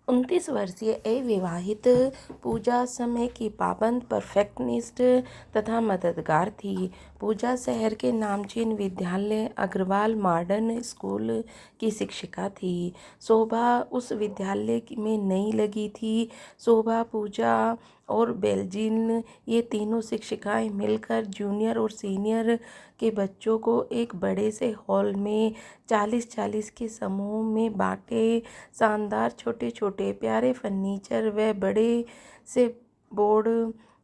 29 वर्षीय अविवाहित पूजा समय की पाबंद परफेक्शनिस्ट तथा मददगार थी। पूजा शहर के नामचीन विद्यालय अग्रवाल मॉडर्न स्कूल की शिक्षिका थी। शोभा उस विद्यालय में नई लगी थी। शोभा, पूजा और बेलजिन, ये तीनों शिक्षिकाएं मिलकर जूनियर और सीनियर के बच्चों को एक बड़े से हॉल में 40-40 के समूह में बांटे। शानदार छोटे छोटे प्यारे फर्नीचर व बड़े से बोर्ड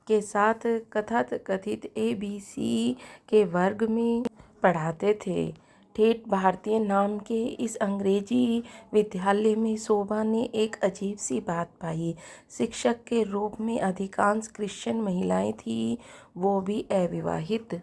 के साथ कथित ABC के वर्ग में पढ़ाते थे। ठेठ भारतीय नाम के इस अंग्रेजी विद्यालय में शोभा ने एक अजीब सी बात पाई। शिक्षक के रूप में अधिकांश क्रिश्चियन महिलाएं थीं, वो भी अविवाहित।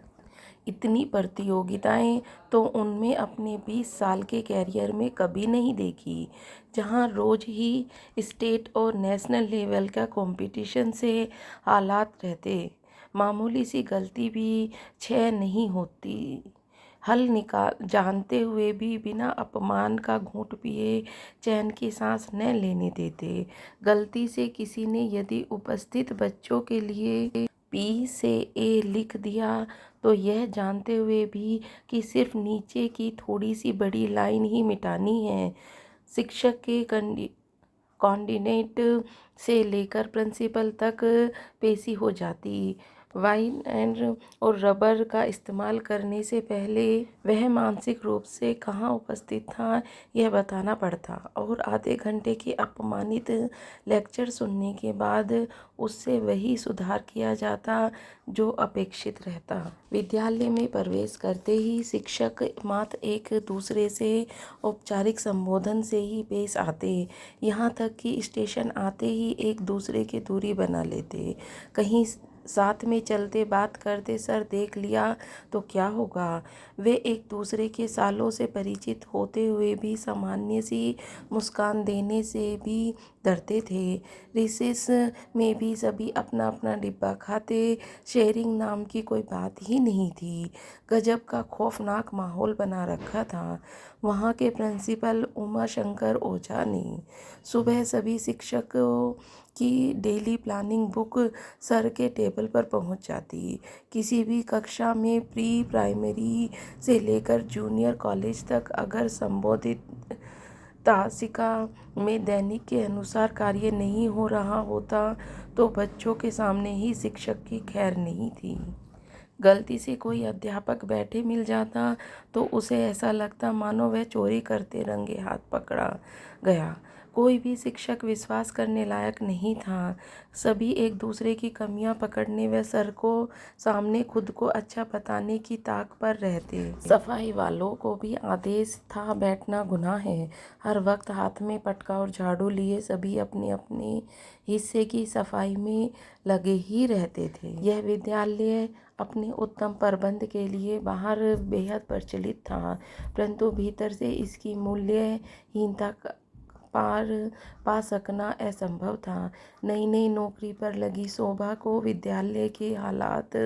इतनी प्रतियोगिताएं तो उनमें अपने 20 साल के कैरियर में कभी नहीं देखी। जहां रोज ही स्टेट और नेशनल लेवल का कंपटीशन से हालात रहते, मामूली सी गलती भी क्षय नहीं होती। हल निकाल जानते हुए भी बिना अपमान का घूंट पिए चैन की सांस न लेने देते। गलती से किसी ने यदि उपस्थित बच्चों के लिए P से A लिख दिया तो यह जानते हुए भी कि सिर्फ नीचे की थोड़ी सी बड़ी लाइन ही मिटानी है, शिक्षक के कोऑर्डिनेट से लेकर प्रिंसिपल तक पेशी हो जाती। वाइन एंड और रबर का इस्तेमाल करने से पहले वह मानसिक रूप से कहाँ उपस्थित था यह बताना पड़ता, और आधे घंटे के अपमानित लेक्चर सुनने के बाद उससे वही सुधार किया जाता जो अपेक्षित रहता। विद्यालय में प्रवेश करते ही शिक्षक मात्र एक दूसरे से औपचारिक संबोधन से ही पेश आते, यहाँ तक कि स्टेशन आते ही एक दूसरे की दूरी बना लेते। कहीं साथ में चलते बात करते सर देख लिया तो क्या होगा। वे एक दूसरे के सालों से परिचित होते हुए भी सामान्य सी मुस्कान देने से भी डरते थे। रिसेस में भी सभी अपना अपना डिब्बा खाते, शेयरिंग नाम की कोई बात ही नहीं थी। गजब का खौफनाक माहौल बना रखा था वहाँ के प्रिंसिपल उमा शंकर ओझा ने। सुबह सभी शिक्षकों की डेली प्लानिंग बुक सर के टेबल पर पहुंच जाती। किसी भी कक्षा में प्री प्राइमरी से लेकर जूनियर कॉलेज तक अगर संबोधित तासिका में दैनिक के अनुसार कार्य नहीं हो रहा होता तो बच्चों के सामने ही शिक्षक की खैर नहीं थी। गलती से कोई अध्यापक बैठे मिल जाता तो उसे ऐसा लगता मानो वह चोरी करते रंगे हाथ पकड़ा गया। कोई भी शिक्षक विश्वास करने लायक नहीं था। सभी एक दूसरे की कमियां पकड़ने व सर को सामने खुद को अच्छा बताने की ताक पर रहते। सफाई वालों को भी आदेश था बैठना गुनाह है। हर वक्त हाथ में पटका और झाड़ू लिए सभी अपने अपने हिस्से की सफाई में लगे ही रहते थे। यह विद्यालय अपने उत्तम प्रबंध के लिए बाहर बेहद प्रचलित था, परंतु भीतर से इसकी मूल्यहीनता पार पा सकना असंभव था। नई नई नौकरी पर लगी शोभा को विद्यालय के हालात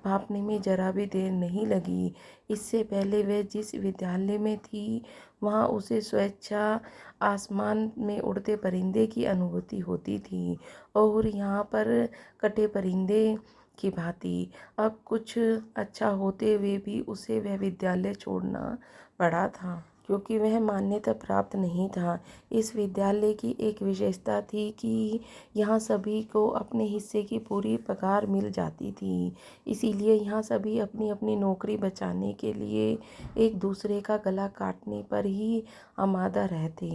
भांपने में जरा भी देर नहीं लगी। इससे पहले वह जिस विद्यालय में थी वहाँ उसे स्वेच्छा आसमान में उड़ते परिंदे की अनुभूति होती थी, और यहाँ पर कटे परिंदे की भांति। अब कुछ अच्छा होते हुए भी उसे वह विद्यालय छोड़ना पड़ा था, क्योंकि वह मान्यता प्राप्त नहीं था। इस विद्यालय की एक विशेषता थी कि यहाँ सभी को अपने हिस्से की पूरी पगार मिल जाती थी, इसीलिए यहाँ सभी अपनी अपनी नौकरी बचाने के लिए एक दूसरे का गला काटने पर ही आमादा रहते।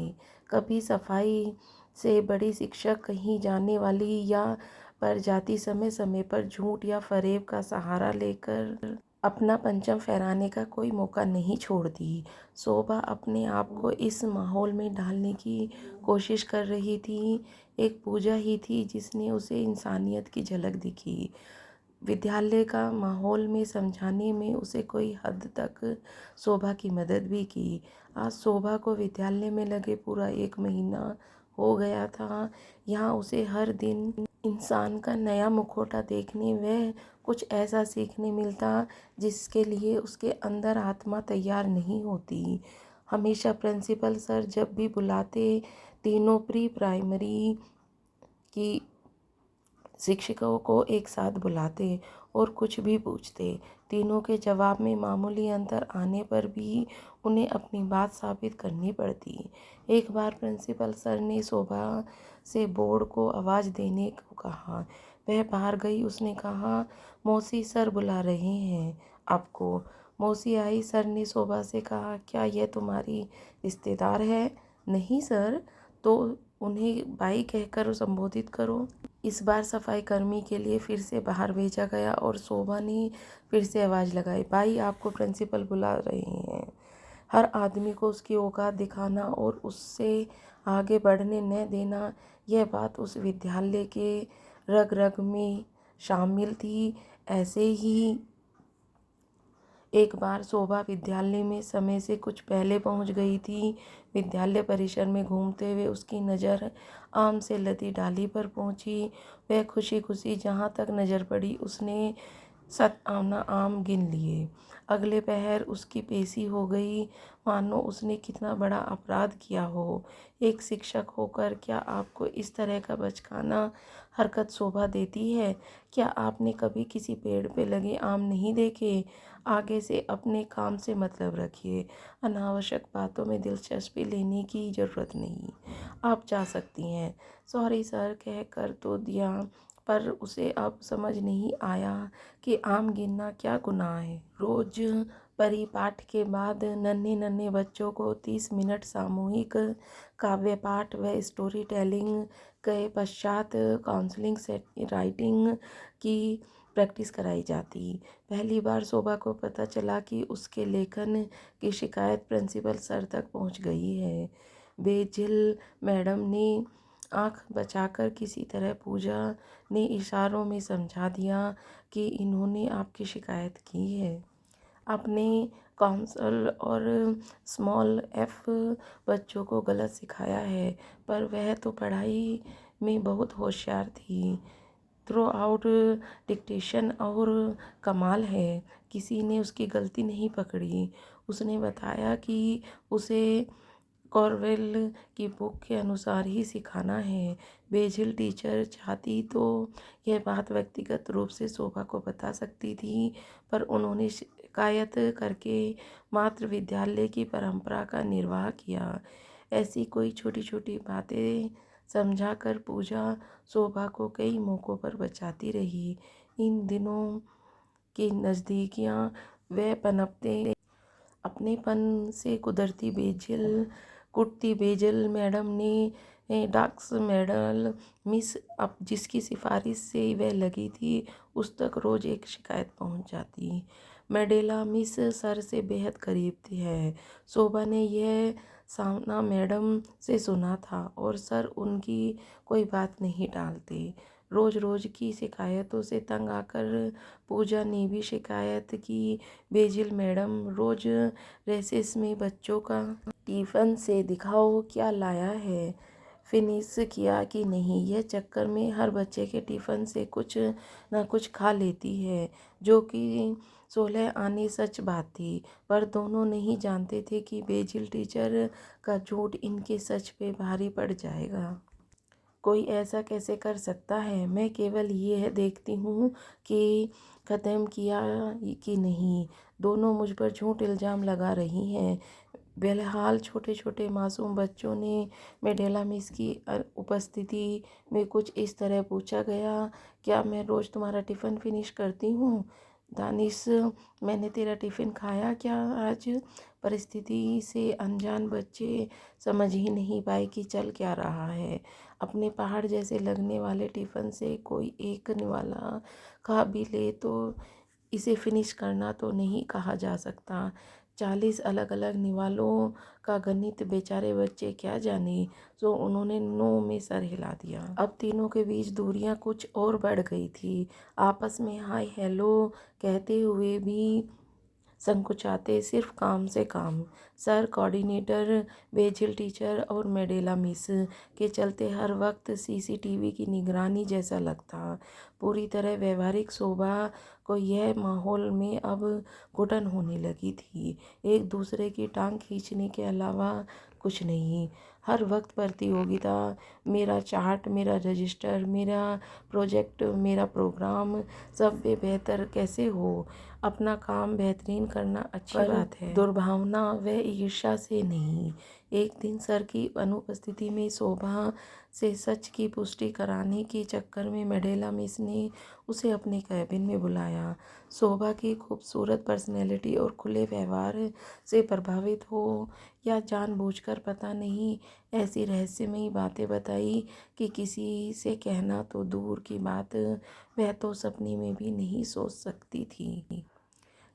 कभी सफाई से बड़ी शिक्षक कहीं जाने वाली या पर जाती समय समय पर झूठ या फरेब का सहारा लेकर अपना पंचम फहराने का कोई मौका नहीं छोड़ती। शोभा अपने आप को इस माहौल में ढालने की कोशिश कर रही थी। एक पूजा ही थी जिसने उसे इंसानियत की झलक दिखी। विद्यालय का माहौल में समझाने में उसे कोई हद तक शोभा की मदद भी की। आज शोभा को विद्यालय में लगे पूरा 1 महीना हो गया था। यहाँ उसे हर दिन इंसान का नया मुखौटा देखने व कुछ ऐसा सीखने मिलता जिसके लिए उसके अंदर आत्मा तैयार नहीं होती। हमेशा प्रिंसिपल सर जब भी बुलाते तीनों प्री प्राइमरी की शिक्षकों को एक साथ बुलाते और कुछ भी पूछते। तीनों के जवाब में मामूली अंतर आने पर भी उन्हें अपनी बात साबित करनी पड़ती। एक बार प्रिंसिपल सर ने शोभा से बोर्ड को आवाज़ देने को कहा। वह बाहर गई। उसने कहा, मौसी सर बुला रहे हैं आपको। मौसी आई। सर ने शोभा से कहा, क्या यह तुम्हारी रिश्तेदार है? नहीं सर। तो उन्हें बाई कहकर संबोधित करो। इस बार सफाई कर्मी के लिए फिर से बाहर भेजा गया और शोभा ने फिर से आवाज़ लगाई, भाई आपको प्रिंसिपल बुला रहे हैं। हर आदमी को उसकी औकात दिखाना और उससे आगे बढ़ने न देना, यह बात उस विद्यालय के रग रग में शामिल थी। ऐसे ही एक बार शोभा विद्यालय में समय से कुछ पहले पहुंच गई थी। विद्यालय परिसर में घूमते हुए उसकी नज़र आम से लदी डाली पर पहुंची। वह खुशी खुशी जहां तक नज़र पड़ी उसने 7 आम गिन लिए। अगले पहर उसकी पेशी हो गई, मानो उसने कितना बड़ा अपराध किया हो। एक शिक्षक होकर क्या आपको इस तरह का बचकाना हरकत शोभा देती है? क्या आपने कभी किसी पेड़ पे लगे आम नहीं देखे? आगे से अपने काम से मतलब रखिए। अनावश्यक बातों में दिलचस्पी लेने की ज़रूरत नहीं। आप जा सकती हैं। सॉरी सर कह कर तो दिया, पर उसे अब समझ नहीं आया कि आम गिनना क्या गुनाह है। रोज परिपाठ के बाद नन्हे नन्हे बच्चों को 30 मिनट सामूहिक काव्य पाठ व स्टोरी टेलिंग के पश्चात काउंसलिंग राइटिंग की प्रैक्टिस कराई जाती। पहली बार शोभा को पता चला कि उसके लेखन की शिकायत प्रिंसिपल सर तक पहुंच गई है। बेजिल मैडम ने आंख बचाकर किसी तरह पूजा ने इशारों में समझा दिया कि इन्होंने आपकी शिकायत की है। आपने काउंसल और स्मॉल एफ बच्चों को गलत सिखाया है, पर वह तो पढ़ाई में बहुत होशियार थी। थ्रो आउट डिक्टेशन और कमाल है, किसी ने उसकी गलती नहीं पकड़ी। उसने बताया कि उसे कॉर्वेल की बुक के अनुसार ही सिखाना है। बेजिल टीचर चाहती तो यह बात व्यक्तिगत रूप से शोभा को बता सकती थी, पर उन्होंने शिकायत करके मात्र विद्यालय की परंपरा का निर्वाह किया। ऐसी कोई छोटी छोटी बातें समझाकर पूजा शोभा को कई मौक़ों पर बचाती रही। इन दिनों की नज़दीकियाँ वे पनपते अपनेपन से कुटती बेजिल मैडम ने डाक्स मेडल मिस अब जिसकी सिफारिश से वह लगी थी, उस तक रोज़ एक शिकायत पहुंच जाती। मेडेला मिस सर से बेहद करीब है। शोभा ने यह सामना मैडम से सुना था और सर उनकी कोई बात नहीं टालते। रोज़ रोज़ की शिकायतों से तंग आकर पूजा ने भी शिकायत की, बेजिल मैडम रोज़ रेसेस में बच्चों का टिफ़िन से दिखाओ क्या लाया है, फिनिश किया कि नहीं। यह चक्कर में हर बच्चे के टिफ़िन से कुछ न कुछ खा लेती है, जो कि 16 आने सच बात थी। पर दोनों नहीं जानते थे कि बेजिल टीचर का झूठ इनके सच पे भारी पड़ जाएगा। कोई ऐसा कैसे कर सकता है? मैं केवल ये देखती हूँ कि ख़त्म किया कि नहीं। दोनों मुझ पर झूठ इल्ज़ाम लगा रही हैं। बहरहाल छोटे छोटे मासूम बच्चों ने मेडेला मिस की उपस्थिति में कुछ इस तरह पूछा गया, क्या मैं रोज़ तुम्हारा टिफ़िन फिनिश करती हूँ? दानिश, मैंने तेरा टिफ़िन खाया क्या आज? परिस्थिति से अनजान बच्चे समझ ही नहीं पाए कि चल क्या रहा है। अपने पहाड़ जैसे लगने वाले टिफ़िन से कोई एक निवाला खा भी ले तो इसे फिनिश करना तो नहीं कहा जा सकता। 40 अलग अलग निवालों का गणित बेचारे बच्चे क्या जाने, तो उन्होंने नो में सर हिला दिया। अब तीनों के बीच दूरियां कुछ और बढ़ गई थी। आपस में हाय हेलो कहते हुए भी संकुचाते सिर्फ काम से काम। सर, कोऑर्डिनेटर, बेजिल टीचर और मेडेला मिस के चलते हर वक्त सीसीटीवी की निगरानी जैसा लगता। पूरी तरह व्यवहारिक शोभा को यह माहौल में अब घुटन होने लगी थी। एक दूसरे की टांग खींचने के अलावा कुछ नहीं। हर वक्त प्रतियोगिता, मेरा चार्ट, मेरा रजिस्टर, मेरा प्रोजेक्ट, मेरा प्रोग्राम, सब में बेहतर कैसे हो। अपना काम बेहतरीन करना अच्छी बात है, दुर्भावना व ईर्ष्या से नहीं। एक दिन सर की अनुपस्थिति में शोभा से सच की पुष्टि कराने के चक्कर में मेडेला मिस ने उसे अपने कैबिन में बुलाया। शोभा की खूबसूरत पर्सनैलिटी और खुले व्यवहार से प्रभावित हो या जानबूझकर पता नहीं, ऐसी रहस्यमयी बातें बताई कि किसी से कहना तो दूर की बात, वह तो सपने में भी नहीं सोच सकती थी।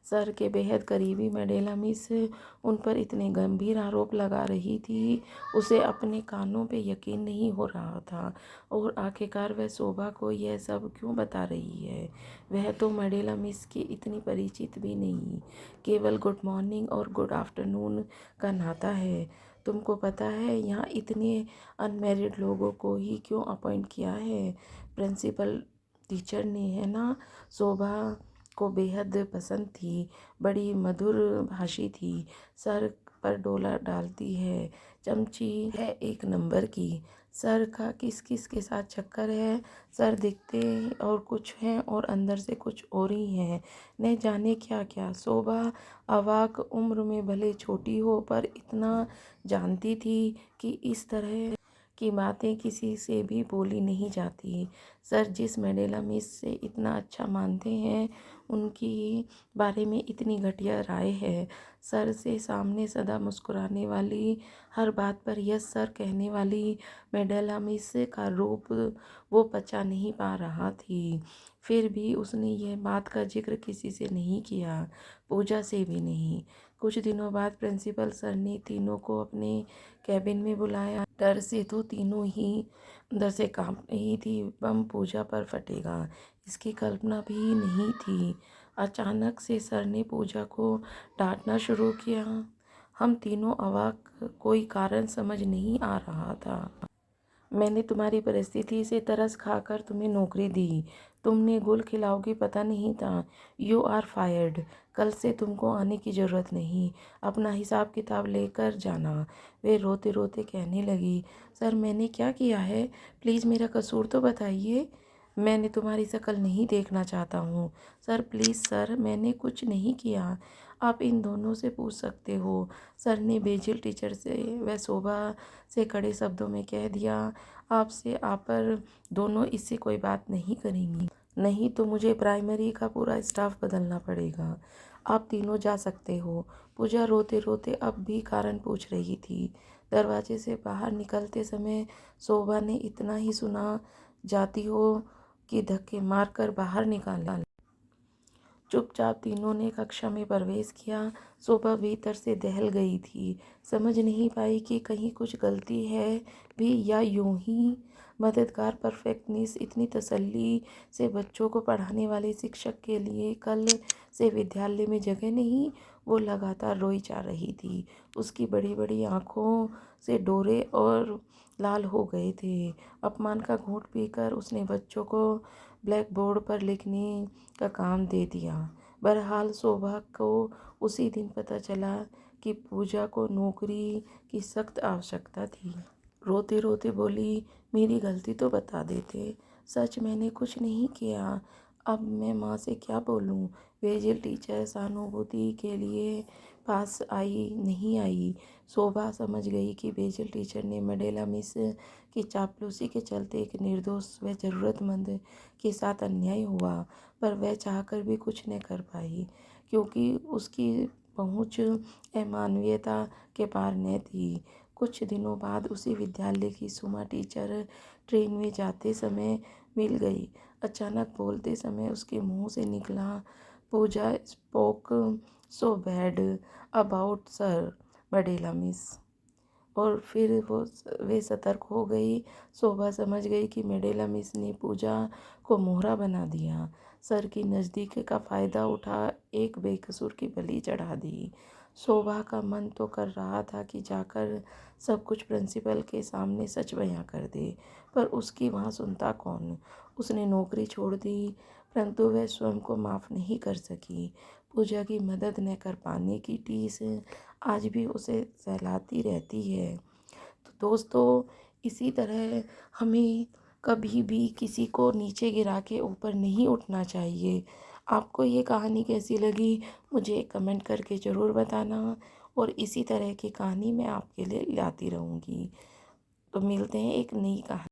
सर के बेहद करीबी मेडेला मिस उन पर इतने गंभीर आरोप लगा रही थी, उसे अपने कानों पे यकीन नहीं हो रहा था। और आखिरकार वह शोभा को यह सब क्यों बता रही है। वह तो मेडेला मिस की इतनी परिचित भी नहीं, केवल गुड मॉर्निंग और गुड आफ्टरनून का नाता है। तुमको पता है यहाँ इतने अनमैरिड लोगों को ही क्यों अपॉइंट किया है? प्रिंसिपल टीचर ने, है ना? शोभा को बेहद पसंद थी, बड़ी मधुर भाषी थी, सर पर डोला डालती है, चमची है एक नंबर की। सर का किस किस के साथ चक्कर है? सर दिखते और कुछ हैं और अंदर से कुछ और ही हैं, न जाने क्या क्या। शोभा अवाक, उम्र में भले छोटी हो पर इतना जानती थी कि इस तरह की बातें किसी से भी बोली नहीं जाती। सर जिस मेडेला मिस से इतना अच्छा मानते हैं, उनकी बारे में इतनी घटिया राय है। सर से सामने सदा मुस्कुराने वाली, हर बात पर यस सर कहने वाली मेडेला मिस का रूप वो पचा नहीं पा रहा थी। फिर भी उसने यह बात का जिक्र किसी से नहीं किया, पूजा से भी नहीं। कुछ दिनों बाद प्रिंसिपल सर ने तीनों को अपने कैबिन में बुलाया। डर से तो तीनों ही अंदर से कांप रही थी। बम पूजा पर फटेगा, इसकी कल्पना भी नहीं थी। अचानक से सर ने पूजा को डांटना शुरू किया। हम तीनों अवाक, कोई कारण समझ नहीं आ रहा था। मैंने तुम्हारी परिस्थिति से तरस खाकर तुम्हें नौकरी दी, तुमने गुल खिलाओगी पता नहीं था। यू आर फायर्ड, कल से तुमको आने की ज़रूरत नहीं, अपना हिसाब किताब लेकर जाना। वे रोते रोते कहने लगी, सर मैंने क्या किया है? प्लीज़ मेरा कसूर तो बताइए। मैंने तुम्हारी शक्ल नहीं देखना चाहता हूँ। सर प्लीज़ सर, मैंने कुछ नहीं किया, आप इन दोनों से पूछ सकते हो। सर ने बेजिल टीचर से व शोभा से कड़े शब्दों में कह दिया, आपसे आप पर दोनों इससे कोई बात नहीं करेंगी, नहीं तो मुझे प्राइमरी का पूरा स्टाफ बदलना पड़ेगा। आप तीनों जा सकते हो। पूजा रोते रोते अब भी कारण पूछ रही थी। दरवाजे से बाहर निकलते समय शोभा ने इतना ही सुना, जाती हो कि धक्के मारकर बाहर निकाला। चुपचाप तीनों ने कक्षा में प्रवेश किया। शोभा भीतर से दहल गई थी, समझ नहीं पाई कि कहीं कुछ गलती है भी या यूं ही मददगार परफेक्टनिस्ट इतनी तसल्ली से बच्चों को पढ़ाने वाले शिक्षक के लिए कल से विद्यालय में जगह नहीं। वो लगातार रोई जा रही थी, उसकी बड़ी बड़ी आँखों से डोरे और लाल हो गए थे। अपमान का घूंट पीकर उसने बच्चों को ब्लैक बोर्ड पर लिखने का काम दे दिया। बहरहाल शोभा को उसी दिन पता चला कि पूजा को नौकरी की सख्त आवश्यकता थी। रोते रोते बोली, मेरी गलती तो बता देते। सच मैंने कुछ नहीं किया, अब मैं माँ से क्या बोलूँ? बेजिल टीचर सहानुभूति के लिए पास आई नहीं आई। शोभा समझ गई कि बेजिल टीचर ने मेडेला मिस की चापलूसी के चलते एक निर्दोष व ज़रूरतमंद के साथ अन्याय हुआ, पर वह चाहकर भी कुछ न कर पाई, क्योंकि उसकी पहुँच अमानवीयता के पार न थी। कुछ दिनों बाद उसी विद्यालय की सुमा टीचर ट्रेन में जाते समय मिल गई। अचानक बोलते समय उसके मुंह से निकला, Pooja spoke so bad about sir मेडेला मिस। और फिर वे सतर्क हो गई। शोभा समझ गई कि मैडेला मिस ने पूजा को मोहरा बना दिया। सर की नज़दीक का फ़ायदा उठा एक बेकसूर की बलि चढ़ा दी। शोभा का मन तो कर रहा था कि जाकर सब कुछ प्रिंसिपल के सामने सच बयां कर दे, पर उसकी वहाँ सुनता कौन। उसने नौकरी छोड़ दी, परंतु वह स्वयं को माफ़ नहीं कर सकी। पूजा की मदद न कर पाने की टीस आज भी उसे सहलाती रहती है। तो दोस्तों, इसी तरह हमें कभी भी किसी को नीचे गिरा के ऊपर नहीं उठना चाहिए। आपको ये कहानी कैसी लगी, मुझे कमेंट करके ज़रूर बताना, और इसी तरह की कहानी मैं आपके लिए लाती रहूँगी। तो मिलते हैं एक नई कहानी।